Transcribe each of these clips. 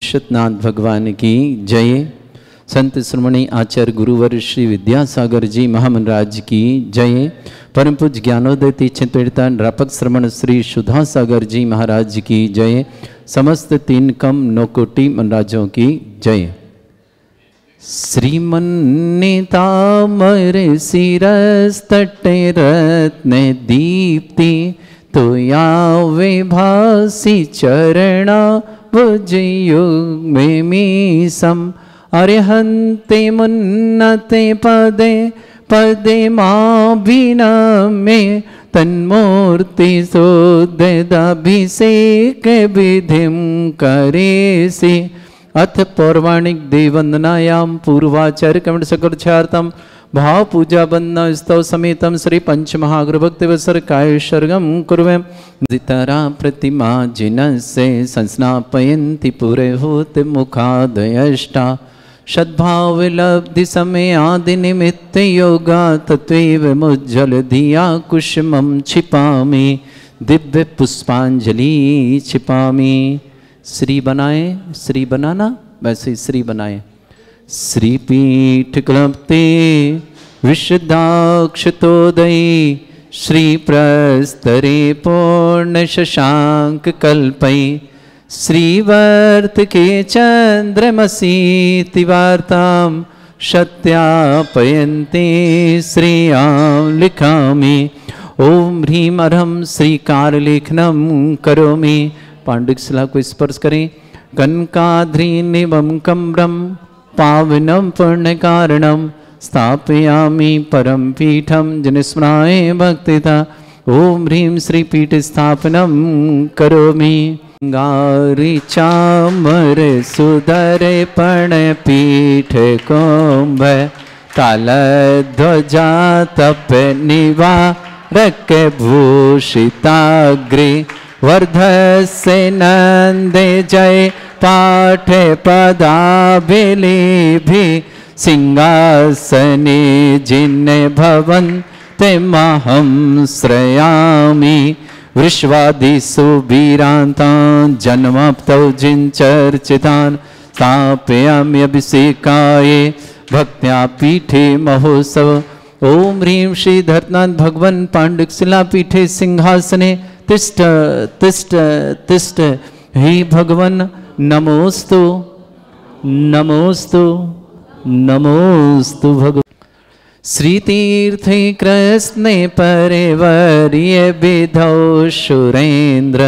सत्यनाथ भगवान की जय। संत श्रोमणी आचार्य गुरुवर श्री विद्यासागर जी महामंडराज की जय। परम पूज्य ज्ञानोदय तीर्थन रापक श्रमण श्री सुधा सागर जी महाराज की जय। समस्त 3 कम 9 कोटि मनराजों की जय। श्रीमन्नितामर शिरस तटे रत्न दीप्ति तो यावे भासी चरणा भुजयुग में मीसम अरिहंते मुन्नते पदे पदे माभिनमे तन्मूर्ति सोदभिषेक विधिम करेसि। अथ पौराणिक देववंदनायां पूर्वाचार्य कमंड सकर्चार्थम भाव पूजा बंदना स्तव समेतम श्री पंचमहागुरुभक्तिवसर काय सर्गम कुर्वे। दितरा प्रतिमा जिनसे संस्नापयन्ति पुरेहूत मुखादयष्टा सद्भाव लब्धि समय आदि निमित्त योगा तत्वैव मुज्जल धिया कुसुमं छिपामि दिव्य पुष्पांजलि छिपामि। श्री बनाए, श्री बनाना वैसे श्री बनाए। श्रीपीठ क्लप्ते विशुद्धाक्षतोदयी श्री प्रस्तरे पूर्ण शशांक कल्पै श्रीवर्त के चंद्रमसी वार्तां सत्यापयन्ते श्रियां लिखामि। ओम ह्रीं अर्हं श्रीकार लेखनम करोमि। पांडुक शिला को स्पर्श करें। कनकाद्रीनिवं कम्रं पावनं पुण्यकारणं स्थापयामि परम पीठं जनस्मराय भक्तिता। ओम ह्रीं श्रीपीठ स्थापनं करोमि। गारी चामर सुधर पण पीठ कुंभ ताल ध्वजा तप निवारक भूषिताग्रे वर्धस्य नंदे जय पाठ पदाभिलेभि सिंहासने जिन्ने भवन्ते महं श्रयामि। विश्वादिषु वीरान्तान् जन्माप्तौ जिनचर्चितान् स्थापयामि अभिषेकाय भक्त्या पीठे महोत्सव। ओम ह्रीं श्री धरनाथ भगवन् पांडुक शिला पीठे सिंहासने तिष्ठ तिष्ठ तिष्ठ। हे भगवन् नमोस्तु नमोस्तु नमोस्तु भगवन्। श्रीतीर्थे कृष्णे परिवर्य विधौ सुरेन्द्र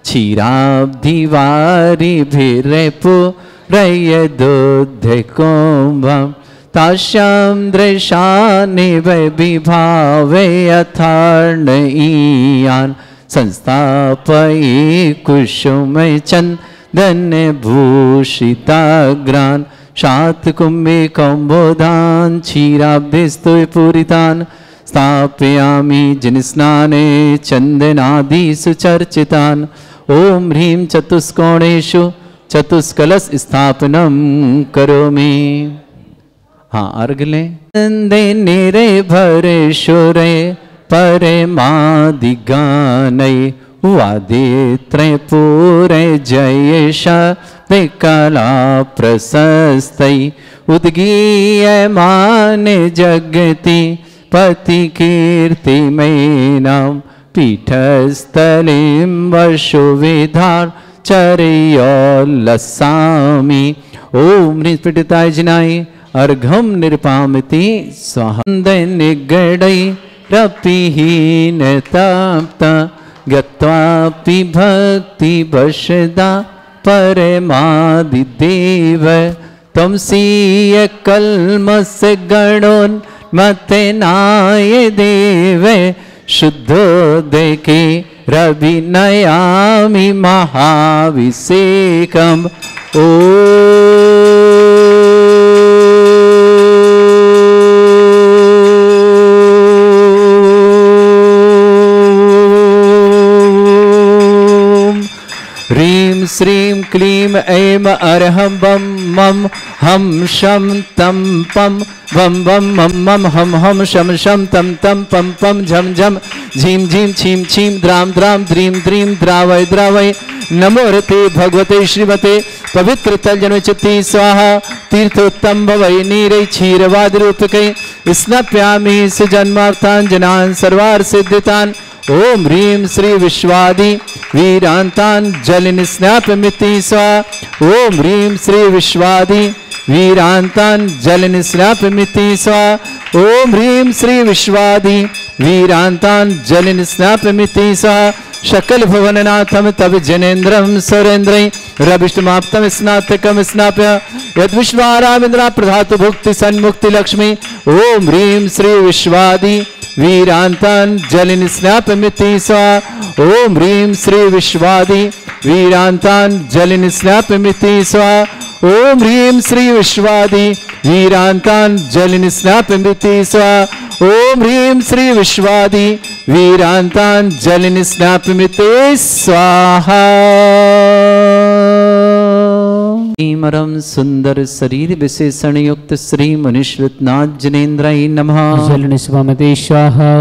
क्षीराब्धिवारिभिरेपुरय दुग्धकुम्भं तास्यां दृशानिव विभावे यथार्णयीयान् संस्थापये कुसुमे चन्दनभूषिताग्रान् शातकुम्भे कौम्बोधान् क्षीराब्धिस्तु पूरितान् स्थापयामि जिनस्नाने चन्दनादिषु चर्चितान्। ओम ह्रीं चतुष्कोणेषु चतुष्कलश स्थापनं करोमि। हाँ अर्घ लें। नंदे निरे भरे शुरे परमादिगानै वादित्रे पूरे जयेश कला प्रशस्तै उद्गीयमान जगति पति कीर्तिमयीनां पीठस्थलीं वसुविधां चर्योल्लसामि। ओम निष्पीडिताय जिनाय अर्घं निर्पामिति स्वाहा। निगडै रपिहीनताप्त गत्वापि भक्ति वशदा परमादिदेव त्वमसीय कल्मष गणोन्मथनाय देव शुद्धोदके रविनयामि महाभिषेकम्। ओ श्रीं क्लीं ऐं अर्हं बम मम हम शम तम पम वम वम मम मम हम हम शम शम तम तम पम पम झम झम झीम झीम छीम छीम द्राम द्राम द्रीम द्रीम द्रावय द्रावय नमो रते भगवते श्रीमते पवित्र तलजनोचिति स्वाहा तीर्थोत्तम भवै नीरै क्षीरवाद रूपकै स्नाप्यामि सुजन्मार्थाञ्जनान् सर्वार्थ सिद्धितान् ओम ह्रीं श्री विश्वादि वीरांतान जलिन स्नापमिति स्वाहा ओम ह्रीं श्री विश्वादि वीरांतान जलिन स्नापमिति स्वाहा ओम ह्रीं श्री विश्वादि वीरांतान जलिन स्नापमिति स्वाहा शकल भुवननाथम तब जनेन्द्रम सुरेन्द्रै रविष्टमाप्तम स्नातकम स्नाप्य यद विश्वारामिन्द्रा प्रधातु भुक्ति सन्मुक्ति लक्ष्मी ओम ह्रीं श्री विश्वादि वीरांतान जलिन स्नापमिति स्वाहा ओम ह्रीं श्री विश्वादि वीरांतान जलिन स्नापमिति स्वाहा ओम ह्रीं श्री विश्वादि वीरांतान जलिन स्नापमिति स्वाहा ओम ह्रीं श्री विश्वादि वीरांतान जलिन स्नापमिति स्वाहा। मरम सुंदर शरीर विशेषण युक्त श्री मनुष्यनाथ जनेन्द्राय नमः। जलन स्वामते स्वाहा।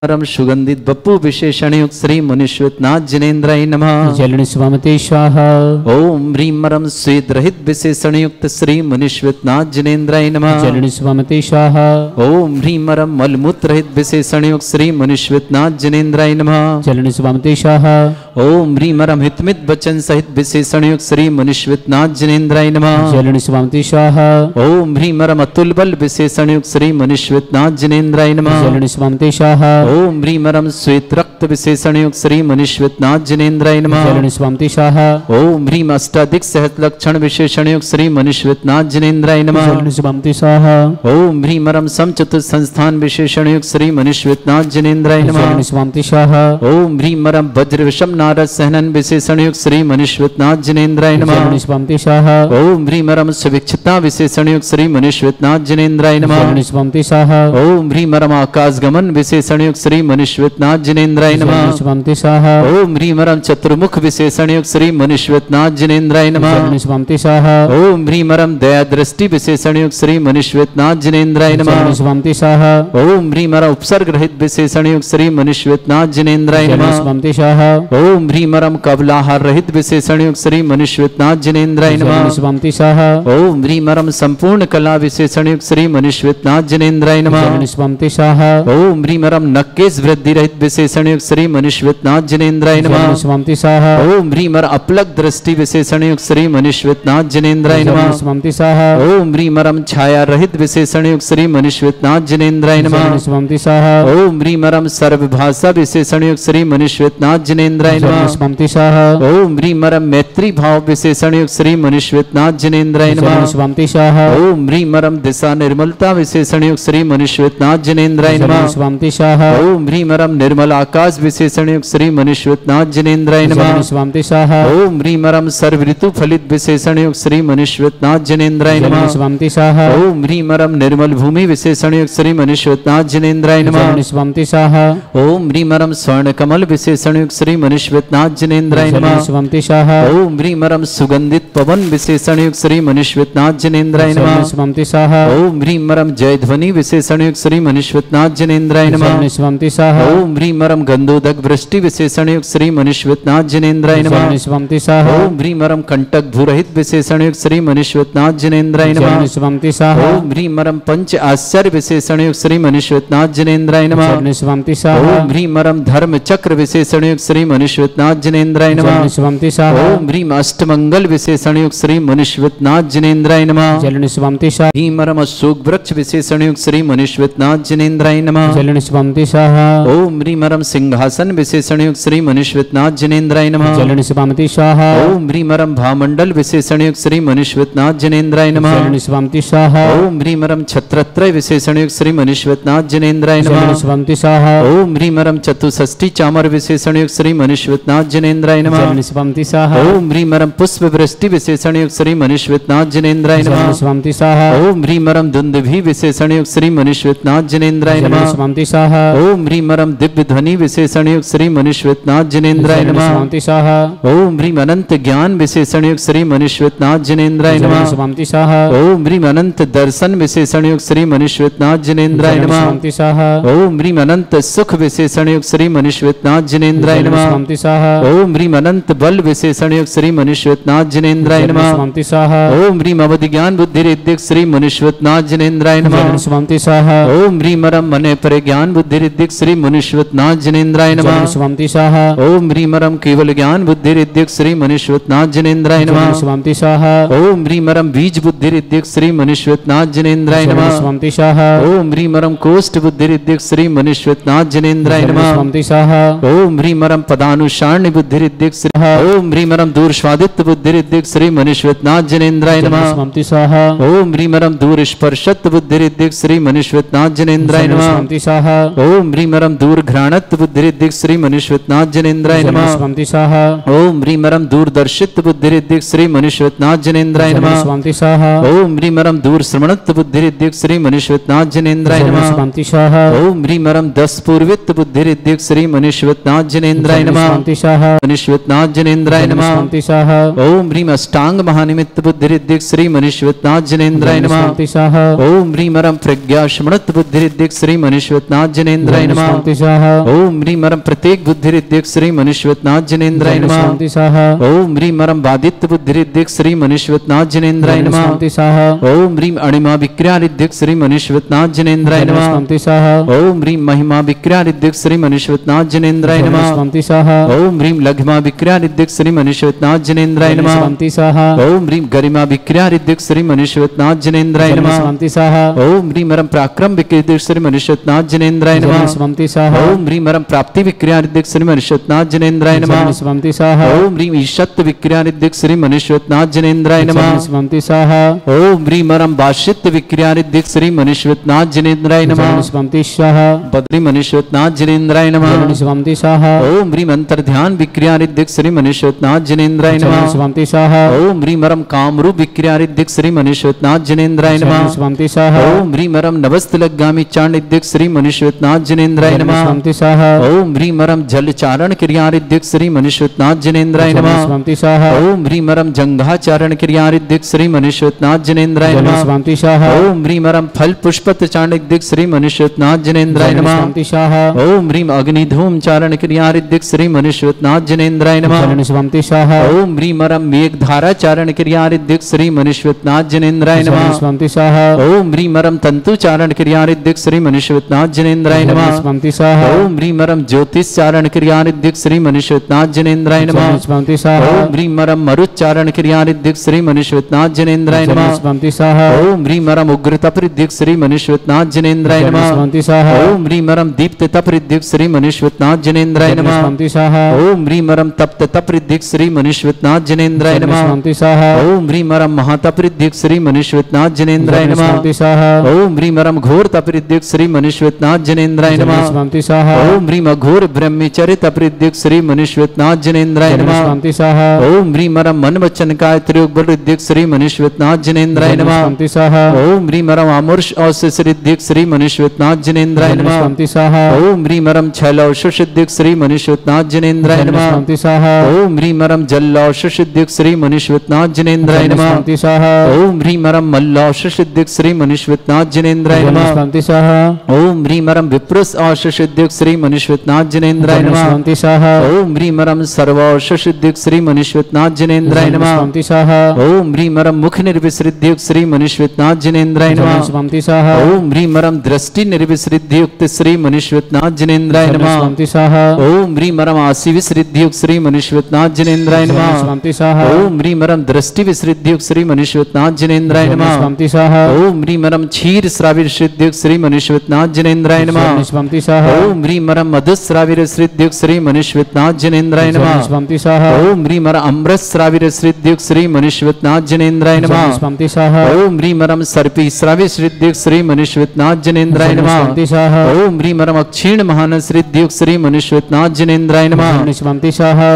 परम सुगंधित बप्पू विशेषण युक्त श्री मनुष्यनाथ जनेन्द्राय नमः। जलन स्वामते स्वाहा। ओम ह्रीं मरम स्वेद रहित विशेषण युक्त श्री मनुष्यनाथ जनेन्द्राय नमः। जलन स्वामते स्वाहा। ओम ह्रीं मरम मलमूत्र रहित विशेषण युक्त श्री मनुष्यनाथ जनेन्द्राय नमः। जलन स्वामते स्वाहा। ओम ह्रीं मरम हितमित वचन सहित विशेषण युक्त श्री मनुष्यनाथ जनेन्द्राय नमः। जलन स्वामते स्वाहा। ओम ह्रीं मरम अतुल बल विशेषण युक्त श्री मनुष्यनाथ जनेन्द्राय नमः। जलन स्वामते स्वाहा। ओम ह्रीं मरम श्वेत रक्त विशेषण युक्त श्री मनुष्यनाथ जनेन्द्राय नमः। जलन स्वामते स्वाहा। ओम ह्रीं अष्टाधिक सहत लक्षण विशेषण युक्त श्री मनुष्यनाथ जनेन्द्राय नमः। जलन स्वामते स्वाहा। ओम ह्रीं मरम समचतुर संस्थान विशेषण युक्त श्री मनुष्यनाथ जनेन्द्राय नमः। जलन स्वामते स्वाहा। ओम ह्रीं मरम वज्र विषम नारद सहनन विशेषण युक्त श्री मनुष्यनाथ जनेन्द्राय नमः। जलन स्वामते स्वाहा। ओम ह्रीं मरम सुविक्षिता विशेषण युक्त श्री मनुष्यनाथ जनेन्द्राय नमः। जलन स्वामते स्वाहा। ओम ह्रीं मरम आकाश गमन विशेषण युक्त श्री मनुष्यनाथ जनेन्द्राय नमः। जलन स्वामते स्वाहा। ओम ह्रीं मरम चतुर्मुख विशेषण युक्त श्री मनुष्यनाथ जनेन्द्राय नमः। जलन स्वामते स्वाहा। ओम ह्रीं मरम दया दृष्टि विशेषण युक्त श्री मनुष्यनाथ जनेन्द्राय नमः। जलन स्वामते स्वाहा। ओम ह्रीं मरम उपसर्ग रहित विशेषण युक्त श्री मनुष्यनाथ जनेन्द्राय जलन नमः। स्वामते स्वाहा। ओम ह्रीं मरम कबलाहार रहित विशेषण युक्त श्री मनुष्यनाथ जनेन्द्राय जलन नमः। स्वामते स्वाहा। ओम ह्रीं मरम संपूर्ण कला विशेषण युक्त श्री मनुष्यनाथ जनेन्द्राय नमः। जलन स्वामते स्वाहा। ओम ह्रीं मरम नक्केश वृद्धि रहित विशेषण युक्त श्री मनुष्यनाथ जनेन्द्राय जलन नमः। स्वामते स्वाहा। ओम ह्रीं मरम अपलक दृष्टि विशेषण युक्त श्री मनुष्यनाथ जनेन्द्राय जलन नमः। स्वामते स्वाहा। ओम ह्रीं मरम छाया रहित विशेषण युक्त श्री मनुष्यनाथ जनेन्द्राय नमः। जलन स्वामते स्वाहा। ओम ह्रीं मरम सर्वभाषा विशेषण युक्त श्री मनुष्यनाथ जनेन्द्राय जलन नमः। स्वामते स्वाहा। ओम ह्रीं मरम मैत्री भाव विशेषण युक्त श्री मनुष्यनाथ जनेन्द्राय जलन नमः। स्वामते स्वाहा। ओम ह्रीं मरम दिशा निर्मलता विशेषण युक्त श्री मनुष्यनाथ जनेन्द्राय जलन नमः। स्वामते स्वाहा। ओम ह्रीं मरम निर्मल आकाश विशेषण युक्त श्री मनुष्यनाथ जनेन्द्राय नमः। जलन स्वामते स्वाहा। ओम ह्रीं मरम सर्व ऋतु फलित विशेषण युक्त श्री मनुष्यनाथ जनेन्द्राय जलन नमः। स्वामते स्वाहा। ओम ह्रीं मरम निर्मल भूमि विशेषण युक्त श्री मनुष्यनाथ जनेन्द्राय नमः। जलन स्वामते स्वाहा। ओम ह्रीं मरम स्वर्ण कमल विशेषण युक्त श्री मनुष्यनाथ जनेन्द्राय जलन नमः। स्वामते स्वाहा। ओम ह्रीं मरम सुगंधित पवन विशेषण युक्त श्री मनुष्यनाथ जनेन्द्राय जलन नमः। स्वामते स्वाहा। ओम ह्रीं मरम जय ध्वनि विशेषण युक्त श्री मनुष्यनाथ जनेन्द्राय नमः। जलन स्वामते स्वाहा। ओम ह्रीं मरम गंधोदक वृष्टि विशेषण युक्त श्री मनुष्यनाथ जनेन्द्राय नमः। जलन स्वामते स्वाहा। ओम ह्रीं मरम कंटक भूरहित विशेषण युक्त श्री मनुष्यनाथ जनेन्द्राय जलन नमः। स्वामते स्वाहा। ओम ह्रीं मरम पंच आश्चर्य विशेषण युक्त श्री मनुष्यनाथ जनेन्द्राय नमः। जलन स्वामते स्वाहा। ओम ह्रीं मरम धर्म चक्र विशेषण युक्त श्री मनुष्यनाथ जनेन्द्राय नमः। जलन स्वामते स्वाहा। ओम ह्रीं अष्टमंगल विशेषण युक्त श्री मनुष्यनाथ जनेन्द्राय नमः। जलन स्वामते स्वाहा। ह्रीं मरम अशोक वृक्ष विशेषण युक्त श्री मनुष्यनाथ जनेन्द्राय नमः। जलन स्वामते स्वाहा। ओम ह्रीं मरम सिंहासन विशेषण युक्त श्री मनुष्यनाथ जनेन्द्राय नमः। जलन स्वामते स्वाहा। ओम ह्रीं मरम भामंडल विशेषण युक्त श्री मनुष्यनाथ जनेन्द्राय नमः। जलन स्वामते स्वाहा। ओम ह्रीं मरम छत्रत्रय विशेषण युक्त श्री मनुष्यनाथ जनेन्द्राय जलन नमः। स्वामते स्वाहा। ओम ह्रीं मरम चतुष्षष्ठी चामर विशेषण युक्त श्री मनुष्यनाथ जनेन्द्राय नमः। जलन स्वामते स्वाहा। ओम ह्रीं मरम पुष्प वृष्टि विशेषण युक्त श्री मनुष्यनाथ जनेन्द्राय जलन नमः। स्वामते स्वाहा। ओम ह्रीं मरम धुंधुभि विशेषण युक्त श्री मनुष्यनाथ जनेन्द्राय जलन नमः। स्वामते स्वाहा। ओम ह्रीम परम दिव्य ध्वनि विशेषण युक्त श्री मनुष्यनाथ जिनेन्द्राय नमः। स्वामी स्वाहा ओम ह्रीम अनंत ज्ञान विशेषण युक्त श्री मनुष्यनाथ जिनेन्द्राय नमः। स्वामी स्वाहा ओम ह्रीम अनंत दर्शन विशेषण युक्त श्री मनुष्यनाथ जिनेन्द्राय नमः। स्वामी स्वाहा ओम ह्रीम अनंत सुख विशेषण युक्त श्री मनुष्यनाथ जिनेन्द्राय नमः। स्वामी स्वाहा ओम ह्रीम अनंत बल विशेषण युक्त श्री मनुष्यनाथ जिनेन्द्राय नमः। स्वामी स्वाहा ओम ह्रीम अवधि ज्ञान बुद्धि रिद्धिक श्री मनुष्यनाथ जिनेन्द्राय नमः। स्वामी स्वाहा ओम ह्रीम अरम मने पर ज्ञान बुद्धि रिद्धिक श्री मनुष्यनाथ जिनेन्द्राय नमः। स्वामी स्वाहा ओम ह्रीम अरम केवल ज्ञान बुद्धि रिद्धिक श्री मनुष्यनाथ जिनेन्द्राय नमः। स्वामी स्वाहा ओम ह्रीम अरम बीज बुद्धि रिद्धिक श्री मनुष्यनाथ जिनेन्द्राय नमः। स्वामी स्वाहा ओम ह्रीम अरम कोष्ठ बुद्धि रिद्धिक श्री मनुष्यनाथ जिनेन्द्राय नमः। स्वामी स्वाहा ओम ह्रीम अरम पदानुसारण्य बुद्धि रिद्धिक श्री ओम ह्रीम अरम दूर स्वादित्य बुद्धि रिद्धिक श्री मनुष्यनाथ जिनेन्द्राय नमः। स्वामी स्वाहा ओम ह्रीम अरम दूर स्पर्शत्व बुद्धि रिद्धिक श्री मनुष्यनाथ जिनेन्द्राय नमः। स्वामी स्वाहा ओम ह्रीम अरम दूर घ्राणत्व बुद्धि रिद्धिक श्री मनुष्यनाथ जिनेन्द्राय नमः। स्वामी स्वाहा ओम ह्रीम अरम दूरदर्शित्व बुद्धि रिद्धिक श्री मनुष्यनाथ जिनेन्द्राय नमः। स्वामी स्वाहा ओम ह्रीम अरम दूर श्रवणत्व बुद्धि रिद्धिक श्री मनुष्यनाथ जिनेन्द्राय नमः। स्वामी स्वाहा ओम ह्रीम अरम दस पूर्वित्व बुद्धि रिद्धिक श्री मनुष्यनाथ जिनेन्द्राय नमः। स्वामी स्वाहा मनुष्यनाथ जिनेन्द्राय नमः। स्वामी स्वाहा ओम ह्रीम अष्टांग महानिमित्त बुद्धि रिद्धिक श्री मनुष्यनाथ जिनेन्द्राय नमः। स्वामी स्वाहा ओम ह्रीम अरम प्रज्ञा शमणत्व बुद्धि रिद्धिक श्री मनुष्यनाथ जिनेन्द्राय नमः। स्वामी स्वाहा ओम ह्रीम अरम प्रत्येक बुद्धि रिद्धिक श्री मनुष्यनाथ जिनेन्द्राय नमः। स्वामी स्वाहा ओम ह्रीम अरम बादित्य बुद्धि रिद्धिक श्री मनुष्यनाथ जिनेन्द्राय नमः। स्वामी स्वाहा ओम ह्रीम अणिमा विक्रिया रिद्धिक श्री मनुष्यनाथ जिनेन्द्राय नमः। स्वामी स्वाहा ओम ह्रीम महिमा विक्रिया रिद्धिक श्री मनुष्यनाथ जिनेन्द्राय नमः। स्वामी स्वाहा ओम ह्रीम लघिमा विक्रिया रिद्धिक श्री मनुष्यनाथ जिनेन्द्राय नमः। स्वामी स्वाहा ओम ह्रीम गरिमा विक्रिया रिद्धिक श्री मनुष्यनाथ जिनेन्द्राय नमः। स्वामी स्वाहा ओम ह्रीम अरम पराक्रम विक्रिया श्री मनुष्यनाथ जिनेन्द्राय नमः। स्वामी स्वाहा ओम ह्रीम अरम प्राप्ति विक्रिया रिद्धिक श्री मनुष्यनाथ जिनेन्द्राय नमः। स्वामी स्वाहा ओम ह्रीम ईशत्व विक्रिया रिद्धिक श्री मनुष्यनाथ जिनेन्द्राय नमः। स्वामी स्वाहा ओम ह्रीम अरम बाशित्य विक्रिया रिद्धिक श्री मनुष्यनाथ जिनेन्द्राय नमः। स्वामी स्वाहा बद्री मनुष्यनाथ जिनेन्द्राय नमः। स्वामी स्वाहा ओम ह्रीम अंतर ध्यान विक्रिया रिद्धिक श्री मनुष्यनाथ जिनेन्द्राय नमः। स्वामी स्वाहा ओम ह्रीम अरम कामरूप विक्रिया रिद्धिक श्री मनुष्यनाथ जिनेन्द्राय नमः। स्वामी स्वाहा ओम ह्रीम अरम नवस्तलगामी चारण रिद्धिक श्री मनुष्यनाथ जिनेन्द्राय नमः। स्वामी स्वाहा ओम ह्रीम अरम जल चारण क्रिया रिद्धिक श्री मनुष्यनाथ जिनेन्द्राय नमः। स्वामी स्वाहा ओम ह्रीम अरम जंघाचारण क्रिया रिद्धिक श्री मनुष्यनाथ जिनेन्द्राय नमः। स्वामी स्वाहा ओम ह्रीम अरम फल पुष्पत चारण रिद्धिक श्री मनुष्यनाथ जिनेन्द्राय नमः। स्वामी स्वाहा ओम ह्रीम अग्निधूम चारण क्रिया रिद्धिक श्री मनुष्यनाथ जिनेन्द्राय नमः। स्वामी स्वाहा ओम ह्रीम अरम मेघधारा चारण क्रिया रिद्धिक श्री मनुष्यनाथ जिनेन्द्राय नमः। स्वामी स्वाहा ओम ह्रीम अरम तंतु चारण क्रिया रिद्धिक श्री मनुष्यनाथ जिनेन्द्राय नमः। स्वामी स्वाहा ओम ह्रीम अरम ज्योतिष चारण क्रिया रिद्धिक श्री मनुष्यनाथ जिनेन्द्राय नमः। स्वामी स्वाहा ओम ह्रीम अरम मरुच्चारण क्रिया रिद्धिक श्री मनुष्यनाथ जिनेन्द्राय नमः। स्वामी स्वाहा ओम ह्रीम अरम उग्र तप रिद्धिक श्री मनुष्यनाथ जिनेन्द्राय नमः। स्वामी स्वाहा ओम ह्रीम अरम दीप्त तप रिद्धिक श्री मनुष्यनाथ जिनेन्द्राय नमः। स्वामी स्वाहा ओम ह्रीम अरम तप्त तप रिद्धिक श्री मनुष्यनाथ जिनेन्द्राय नमः। स्वामी स्वाहा ओम ह्रीम अरम महातप रिद्धिक श्री मनुष्यनाथ जिनेन्द्राय नमः। स्वामी स्वाहा ओम ह्रीम अरम घोर तप रिद्धिक श्री मनुष्यनाथ जिनेन्द्राय नमः। स्वामी स्वाहा ओम ह्रीम अघोर ब्रह्मचर्य तप रिद्धिक श्री मनुष्यनाथ जिनेन्द्राय नमः। स्वामी स्वाहा ओम ह्रीम अरम मन वचन काय त्रियोग बल रिद्धिक श्री मनुष्यनाथ जिनेन्द्राय नमः। स्वामी स्वाहा ओम ह्रीम अरम अमृष औषध रिद्धिक श्री मनुष्यनाथ जिनेन्द्राय नमः। स्वामी स्वाहा ओम ह्रीम अरम छैल औषध सिद्धिक श्री मनुष्यनाथ जिनेन्द्राय नमः। स्वामी स्वाहा ओम ह्रीम अरम जल औषध सिद्धिक श्री मनुष्यनाथ जिनेन्द्राय नमः। स्वामी स्वाहा ओम ह्रीम अरम मल्ल औषध सिद्धिक श्री मनुष्यनाथ जिनेन्द्राय नमः। स्वामी स्वाहा ओम ह्रीम अरम विप्रस औषध सिद्धिक श्री मनुष्यनाथ जिनेन्द्राय नमः। स्वामी स्वाहा ओम ह्रीम अरम सर्व औषध सिद्धिक श्री मनुष्यनाथ जिनेन्द्राय नमः। स्वामी स्वाहा ओम ह्रीम अरम मुख निर्विसृद्धियुक्त श्री मनुष्यनाथ जिनेन्द्राय नमः। स्वामी स्वाहा ओम ह्रीम अरम दृष्टि निर्विसृद्धियुक्त श्री मनुष्यनाथ जिनेन्द्राय नमः। स्वामी स्वाहा ओम ह्रीम अरम आसी विसृद्धियुक्त श्री मनुष्यनाथ जिनेन्द्राय नमः। स्वामी स्वाहा ओम ह्रीम अरम दृष्टि विसृद्धियुक्त श्री मनुष्यनाथ जिनेन्द्राय नमः। स्वामी स्वाहा ओम ह्रीम अरम क्षीर श्राविर सिद्धियुक्त श्री मनुष्यनाथ जिनेन्द्राय नमः। स्वामी स्वाहा ओम ह्रीम अरम मधुश्राविर सिद्धियुक्त श्री मनुष्यनाथ जिनेन्द्राय नमः। स्वामी स्वाहा ओम ह्रीम अरम अमृत श्राविर सिद्धियुक्त श्री मनुष्यनाथ जिनेन्द्राय नमः। स्वामी स्वाहा ओम ह्रीम अरम सर्पी श्राविर सिद्धियुक्त श्री मनुष्यनाथ जिनेन्द्राय नमः। स्वामी स्वाहा ओम ह्रीम अरम अक्षीण महानस सिद्धियुक्त श्री मनुष्यनाथ जिनेन्द्राय नमः। स्वामी स्वाहा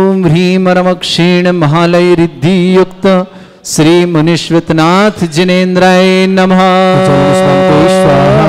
ओम ह्रीम अरम अक्षीण महालय रिद्धि युक्त श्री मुनीश्वतनाथ जिनेन्द्राय नमः। स्वाहा।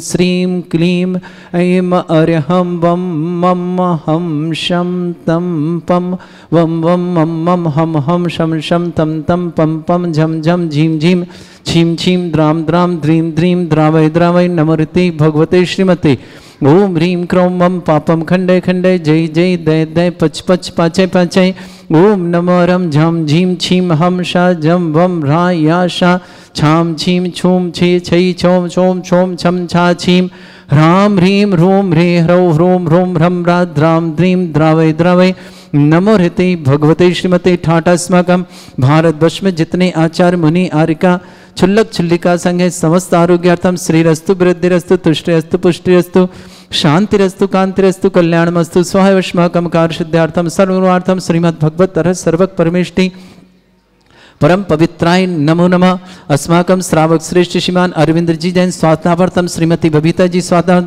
श्रीं क्लीं ऐं अर्हं वं मम हं शं तं पं वं वं मं मं हं हं शं शं तं तं पं पं झं झं झीं झीं छीं छीं द्रां द्रां द्रीं द्रीं द्रावय द्रावय नमोते भगवते श्रीमते। ओम ह्रीं क्रौं मम पापम खंडे खंडे जय जय दय दय पच पच पाचय पाचय। ओम नमो रम झम झीं छीं हम शा जम वम ह्रा या शा छाम छीं छूम छे छै छौम छौम छौम छम छा छीं ह्रां ह्रीं ह्रूं ह्रे ह्रौं ह्रूं ह्रूं ह्रं ह्रा द्रां द्रीं द्रावय द्रावय नमो हृते भगवते श्रीमते। ठाटास्माकम भारतवर्ष में जितने आचार्य मुनि आरिका क्षुल्लक क्षुल्लिका संघ है समस्त आरोग्यार्थम श्रीरस्तु वृद्धिरस्तु तुष्टिरस्तु पुष्टिरस्तु शांतिरस्तु कांतिरस्तु कल्याणमस्तु स्वाहावश्माकम कार्यसिद्ध्यार्थम सर्वार्थम श्रीमद्भगवत तरह सर्वक परमेष्टि परम पवित्राय नमो नमः। अस्माकं श्रावक श्रेष्ठ श्रीमान अरविंद जी जैन स्वास्थ्यार्थम श्रीमती बबीता जी स्वास्थ्य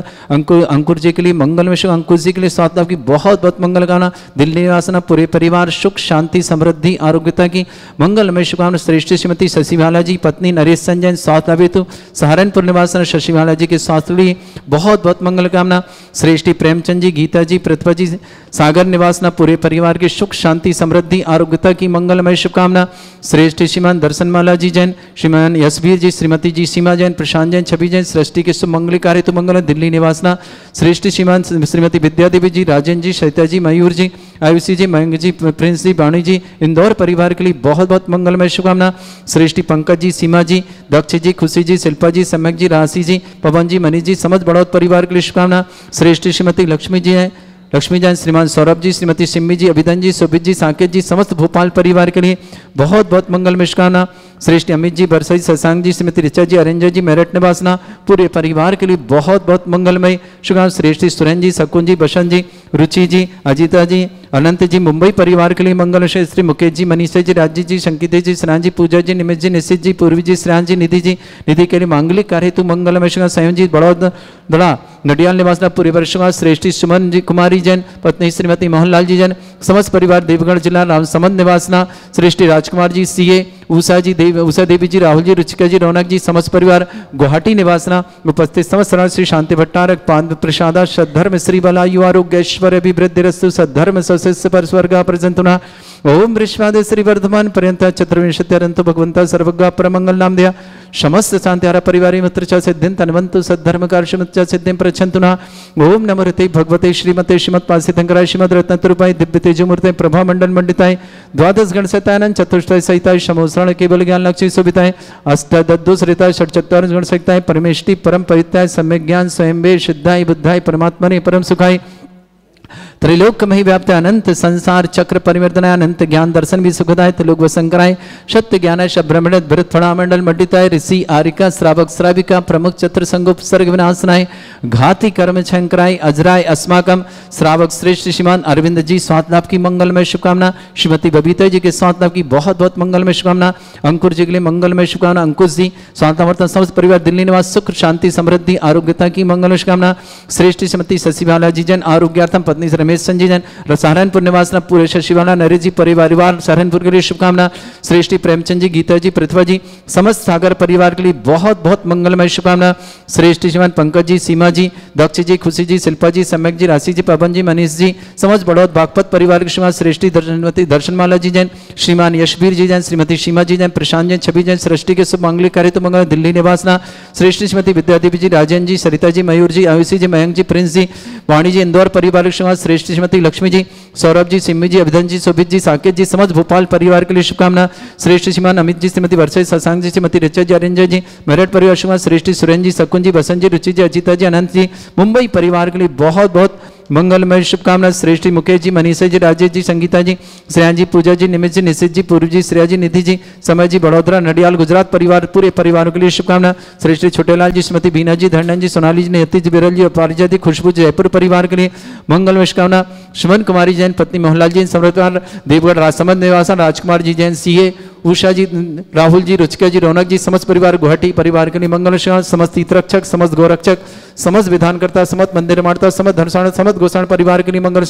अंकुर जी के लिए मंगल में अंकुर जी के लिए स्वास्थ्य की बहुत बहुत मंगल कामना। दिल्ली निवासना पूरे परिवार सुख शांति समृद्धि आरोग्यता की मंगलमय शुभकामना। श्रेष्ठ श्रीमती शशिबाला जी पत्नी नरेश संजैन स्वास्थ्य हेतु सहारनपुर निवासना शशिबाला जी के स्वास्थ्य लिए बहुत बहुत मंगल कामना। श्रेष्ठी प्रेमचंद जी गीता जी प्रतिभा जी सागर निवासना पूरे परिवार की सुख शांति समृद्धि आरोग्यता की मंगलमय शुभकामना। श्रेष्ठ श्रीमान दर्शनमाला जी जैन श्रीमान यशवीर जी श्रीमती जी सीमा जैन प्रशांत जैन छवि जैन सृष्टि के शुभ मंगली कार्य तो मंगल दिल्ली निवासना। श्रेष्ठ श्रीमान श्रीमती विद्यादेवी जी राजन जी सरिता जी मयूर जी आयुषी जी मयंक जी प्रिंस जी वाणी जी इंदौर परिवार के लिए बहुत बहुत मंगलमय शुभकामना। श्रेष्ठी पंकज जी सीमा जी दक्ष जी खुशी जी शिल्पा जी सम्यक जी राशि जी पवन जी मनीष जी समस्त बड़ौत परिवार के लिए शुभकामना। श्रेष्ठ श्रीमती लक्ष्मी जी हैं लक्ष्मी जैन श्रीमान सौरभ जी श्रीमती सिम्मी जी अभिधन जी सुभित जी साकेत जी समस्त भोपाल परिवार के लिए बहुत बहुत मंगलमय शुभकामना। श्रेष्ठ अमित जी बरसई शशांक जी श्रीमती ऋचा जी अरेंजर जी मेरठ निवासना पूरे परिवार के लिए बहुत बहुत मंगलमय शुभकामना। श्रेष्ठ सुरेन जी शकुन जी बसंत जी रुचि जी अजिता जी अनंत जी मुंबई परिवार के लिए मंगल। श्री मुकेश जी मनीषा जी राजीव जी संकित जी श्रान जी पूजा जी निमित जी निश्चित जी पूर्वी जी श्रान जी निधि के लिए मांगलिक कार्य हेतु मंगलमय शुभकामना। संयम जी बड़ौदा नडियाल निवासना पूरे वर्ष श्रेष्ठी सुमन जी कुमारी जैन पत्नी श्रीमती मोहनलाल जी जैन समस्त परिवार देवगढ़ जिला रामसमंद निवासना। श्रेष्ठी राजकुमार जी सीए उषा देवी जी राहुल जी रुचिका जी रौनक जी समस्त परिवार गुवाहाटी निवासना। उपस्थित समस्त श्री शांति भट्टारक पाद प्रसादा सद्धर्म श्री बलायु आरोग्य ऐश्वर्य अभिवृद्धिरस्तु सद्धर्म सस्य पर स्वर्ग प्रजंतुना। ओम वृषभादे श्री वर्धमान पर्यंत चतुर्विंशत्यरंतु भगवंता सर्वज्ञ परमंगल नाम दिया समस्त शांतिहारा परिवारी मित्र च सिद्धिं तन्वन्तु सद्धर्म कार्य च सिद्धिं प्रच्छन्तुना। ओम नमो हृते भगवते श्रीमते श्रीमत्पासितंकराय श्रीमद रत्नतरूपाय दिव्य तेजोमूर्ते प्रभा मंडल मंडिताय द्वादश गण सहितानन चतुष्टय सहिताय समोसरण केवल ज्ञान लक्ष्मी सुविताय अष्टादश ऋताय षट्चत्वारिंश गण सहिताय परमेष्टि परम परित्याय सम्यक ज्ञान स्वयं वे सिद्धाय बुद्धाय परमात्मने परम सुखाय त्रैलोक्यमहि व्याप्त अनंत संसार चक्र परिवर्तनाय अनंत ज्ञान दर्शन भी सुखदाय त्रिलोक वसंकराय सत्य ज्ञान ब्रह्मण भरत फणामंडल मंडिताय ऋषि आरिका श्रावक श्राविका प्रमुख चतुर संगोप सर्ग विनाशनाय घाती कर्म शंकराय अजराय अस्माकम श्रावक श्रेष्ठ श्रीमान अरविंद जी स्वास्थ्य लाभ की मंगलमय शुभकामना। श्रीमती बबीता जी के स्वास्थ्य लाभ की बहुत बहुत मंगलमय शुभकामना। अंकुर जी के लिए मंगलमय शुभकामना। अंकुश जी स्वास्थ्य समस्त परिवार दिल्ली निवास सुख शांति समृद्धि आरोग्यता की मंगलमय शुभकामना। श्रेष्ठ श्रीमती शशिबाला जी जन आरोग्यार्थम पत्नी रमेश संजय जन सहारनपुर निवासना पूरे शशिबाला नरेश जी परिवार सहारनपुर के लिए शुभकामना। श्रेष्ठी प्रेमचंद जी गीता जी प्रतिभा जी समस्त सागर परिवार के लिए बहुत बहुत मंगलमय शुभकामना। श्रेष्ठी श्रीमान पंकज जी सीमा जी दक्ष जी खुशी जी शिल्पा जी सम्यक जी राशि जी पवन जी मनीष जी समस्त बड़ौत बागपत परिवार के श्रीमान श्रेष्ठी दर्शनमाला जी जैन श्रीमान यशवीर जी जैन श्रीमती सीमा जी जैन प्रशांत जैन छवि जैन सृष्टि के शुभ मांगलिक कार्य तो मंगल दिल्ली निवासना। श्रेष्ठी श्रीमती विद्यादेवी जी राजन जी सरिता जी मयूर जी आयुषी जी मयंक जी प्रिंस जी वाणी जी इंदौर परिवार के श्रीमान श्रेष्ठ श्रेष्ठ श्रीमती लक्ष्मी जी, सौरभ जी, सिम्मी जी, अभिधन जी, शोभित जी, साकेत जी, समस्त भोपाल परिवार के लिए शुभकामना। श्रेष्ठ श्रीमान अमित जी, श्रीमती वर्षा जी, शशांक जी, श्रीमती ऋचा जी, अरिंजय जी, मेरठ परिवार श्रीमान श्रेष्ठ सुरेंद्र जी, शकुन जी, बसंत जी, रुचि जी, अजिता जी, अनंत जी, मुंबई परिवार के लिए बहुत बहुत मंगलमय शुभकामना। श्रेष्ठी मुकेश जी, मनीषा जी, राजेश जी, संगीता जी, श्रेयान जी, पूजा जी, निमित जी, निशित जी, पूर्व जी, श्रेया जी, निधि जी, समय जी, बड़ौदा, नडियाल, गुजरात परिवार पूरे परिवारों के लिए शुभकामना। श्रेष्ठी छोटेलाल जी, श्रीमती बीना जी, धरनन जी, सोनाली जी, नियति जी, बिरल जी, अपारिजा जी, खुशबू जयपुर परिवार के लिए मंगलमय शुभकामना। सुमन कुमारी जैन, पत्नी मोहनलाल जी, समृद्धवार देवगढ़ राजसमंद निवासन, राजकुमार जी जैन, सीए, उषा जी, राहुल जी, रुचिका जी, रौनक जी, समस्त परिवार गुवाहाटी परिवार के लिए मंगल, समस्त हितरक्षक, समस्त गोरक्षक, समस्त विधानकर्ता, समस्त मंदिर निर्माता, समस्त धर्मशाला, समस्त गोसाण परिवार के लिए मंगल,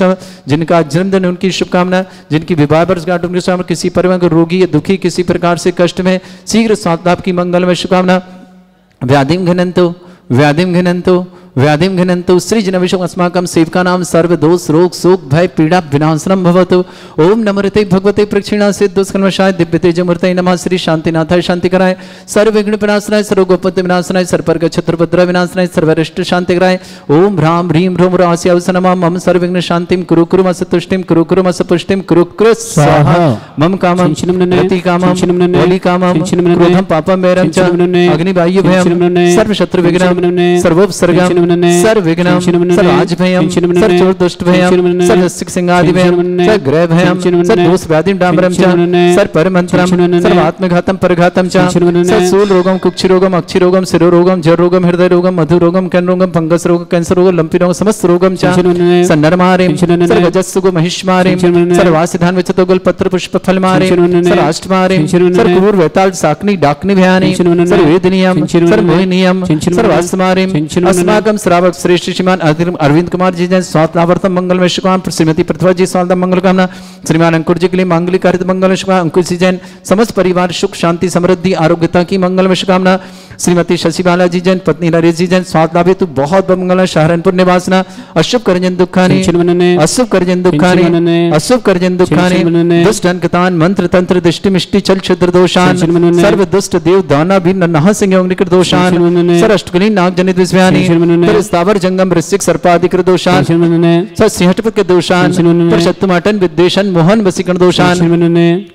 जिनका जन्मदिन उनकी शुभकामना, जिनकी विवाह वर्षगांठ उनके सामने, किसी परिवार को रोगी या दुखी किसी प्रकार से कष्ट में शीघ्र स्वास्थ्य लाभ की मंगलमय शुभकामना। व्याधिम घिनंतो व्याधिम घिनंतो व्याधिम घिनंतो सृजनविषम अस्माकं सेवकानां सर्वदोष रोग शोक भय पीड़ा विनाशनम भवतु। ओम नमस्ते भगवते प्रक्षिणा सिद्धोस्कल्मषाय दिव्य तेजमूर्तये नमः। श्री शांतिनाथाय शांति कराय, सर्व विघ्न विनाशनाय, सर्वगोपत्य विनाशनाय, सर्पर्क छत्रभद्र विनाशनाय, सर्वरिष्ट शांति कराय। ओम ह्रां ह्रीं ह्रूं रास्यावस नमः। मम सर्वविघ्न शांतिं कुरु कुरु मस तुष्टिं कुरु कुरु मस पुष्टिं कुरु कुरु स्वाहा। मम कामं रति कामं बलि कामं क्रोधं पापं वैरं च अग्निवायु भयं सर्व शत्रु विघ्नं सर्वोपसर्गं सर्व विघ्नं सर्व आज भयं सर्व चोर दुष्ट भयं सर्व सिक सिंहादि भयं सर्व ग्रह भयं सर्व दोष व्याधिं डाम्बरं च सर्व परमंत्रं सर्व आत्मघातं परघातं च सर्व सूल रोगं कुक्षि रोगं अक्षि रोगं शिरो रोगं जर रोगं हृदय रोगं मधु रोगं कैन रोगं फंगस रोगं कैंसर रोगं लंपी रोगं समस्त रोगं च सन्नरमारिं सर्व गजस्सुगो महिष्मारिं सर्व वासिधान विचतो गुल पत्र पुष्प फलमारिं सर्व अष्टमारिं सर्व कुरूर वेताल साकनी डाकनी भयानि सर्व वेदनियम सर्व मोहिनियम सर्व अस्मारिं अस्माकं श्रावक श्रेष्ठ श्रीमान अरविंद कुमार जी जैन स्वास्थ्य लाभार्थम मंगलमय शुभकामना। श्रीमती प्रतिभा जी स्वास्थ्य मंगल कामना। श्रीमान अंकुर जी के लिए मांगलिक कार्य मंगल शुभकामना। अंकुर जी जैन समस्त परिवार सुख शांति समृद्धि आरोग्यता की मंगलमय शुभकामना। श्रीमती शशिबाला जी जैन पत्नी नरेश जी जैन स्वास्थ्य लाभ हेतु बहुत मंगल। सहारनपुर निवासना अशुभ करजन दुखानी अशुभ करजन दुखानी अशुभ करजन दुखानी दुष्ट अंकतान मंत्र तंत्र दृष्टि मिष्टि चल क्षुद्र दोषान सर्व दुष्ट देव दाना भी नह सिंह निकट दोषान सर अष्टकली नाग जनित विस्व्यानि स्थावर जंगम ऋषिक सर्पाधिक दोषान सिंहटपत के दोषान शत्रुमाटन विद्वेषण मोहन वसीकरण दोषान।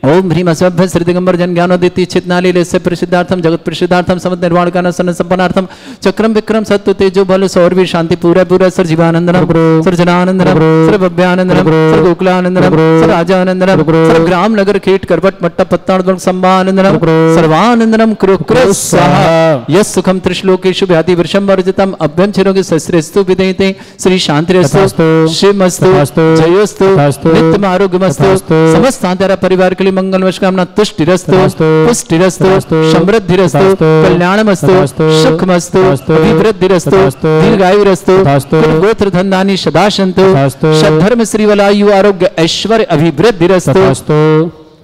ओम ह्रीम असभ्य श्री दिगंबर जन ज्ञानोदिति चितनाली लेस्य प्रसिद्धार्थम जगत प्रसिद्धार्थम समत निर्वाण कान सन संपन्नार्थम चक्रम विक्रम सत्व तेजो बल सौरवी शांति पूरा पूरा सर जीवानंदनम सर जनानंदनम सर भव्यानंदनम सर गोकुलानंदनम सर राजानंदनम सर ग्राम नगर खेट करवट मट्टा पत्तान संबानंदनम सर्वानंदनम कुरु कुरु स्वाहा। यस सुखम त्रिश्लोकेषु व्याधि वर्षम वर्जितम अभ्यम चिरोगे सस्रेस्तु विदेते श्री शांतिरस्तु शिवमस्तु जयोस्तु नित्यम आरोग्यमस्तु। समस्त तारा परिवार के लिए मंगलमय कामना। तुष्टिरस्तु पुष्टिरस्तु समृद्धिरस्तु कल्याणमस्तु सुखमस्तु अभिवृद्धिरस्तु दीर्घायुरस्तु गोत्र धन्धानि सदा सन्तु सद्धर्म श्रीवलायु आरोग्य ऐश्वर्य अभिवृद्धिरस्तु।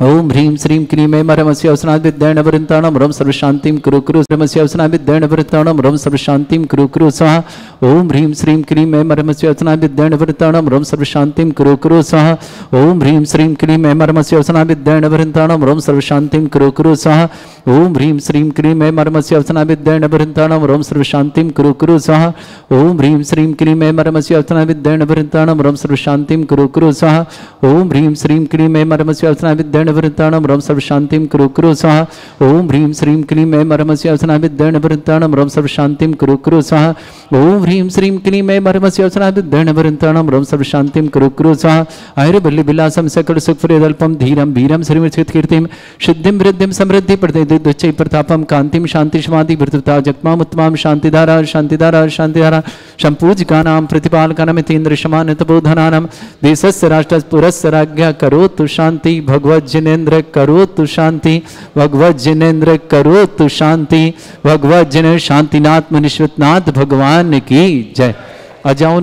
ओम ह्रीं श्रीं क्लीं ऐं मरमस्य अवसनात् विद्याण वृन्ताणं रम सर्वशान्तिं कुरु कुरु रमस्य अवसनात् विद्याण वृन्ताणं रम सर्वशान्तिं कुरु कुरु स्वाहा। ओम ह्रीं श्रीं क्लीं ऐं मरमस्य अवसनात् विद्याण वृन्ताणं रम सर्वशान्तिं कुरु कुरु स्वाहा। ओम ह्रीं श्रीं क्लीं ऐं मरमस्य अवसनात् विद्याण वृन्ताणं रम सर्वशान्तिं कुरु कुरु स्वाहा। ओम ह्रीं श्रीं क्लीं ऐं मरमस्य अवसनात् विद्याण वृन्ताणं रम सर्वशान्तिं कुरु कुरु स्वाहा। ओम ह्रीं श्रीं क्लीं ऐं मरमस्य अवसनात् विद्याण वृन्ताणं रम सर्वशान्तिं कुरु कुरु स्वाहा। ओम ह्रीं श्रीं क्लीं ऐं मरमस्य अवसनात् विद्याण वृन्ताणं रम सर्वशान्तिं कुरु कुरु स्वाहा। ओम ह्रीं श्रीं क्लीं ऐं मरमस्य अवसनात् विद्याण वृन्ताणं रम सर्वशान्तिं कुरु कुरु स्वाहा। ओम ह्रीं श्रीं क्लीं ऐं मरमस्य अवसनात् विद्याण वृन्ताणं रम सर्वशान्तिं कुरु कुरु स्वाहा। आयुर्बल्लि विलासं सकल सुखफलदल्पं धीरं वीरं श्रीमचित कीर्तिं शुद्धिं वृद्धिं समृद्धि प्रदेदुच्चै प्रतापं कान्तिं शांति समाधि वृद्धता जगमाम उत्तमां शांतिधारा शांतिधारा शांतिधारा संपूज्यकानां प्रतिपालकानां इतीन्द्र शमानित बोधनानां देशस्य राष्ट्रस्य पुरस्य राज्ञा करोतु शांति भगवत् जिनेन्द्र करोतु शांति भगवत् जिनेन्द्र करोतु शांति भगवत् जिनेन्द्र शांतिनाथ मुनीश्वरनाथ भगवान की जय। अजाओ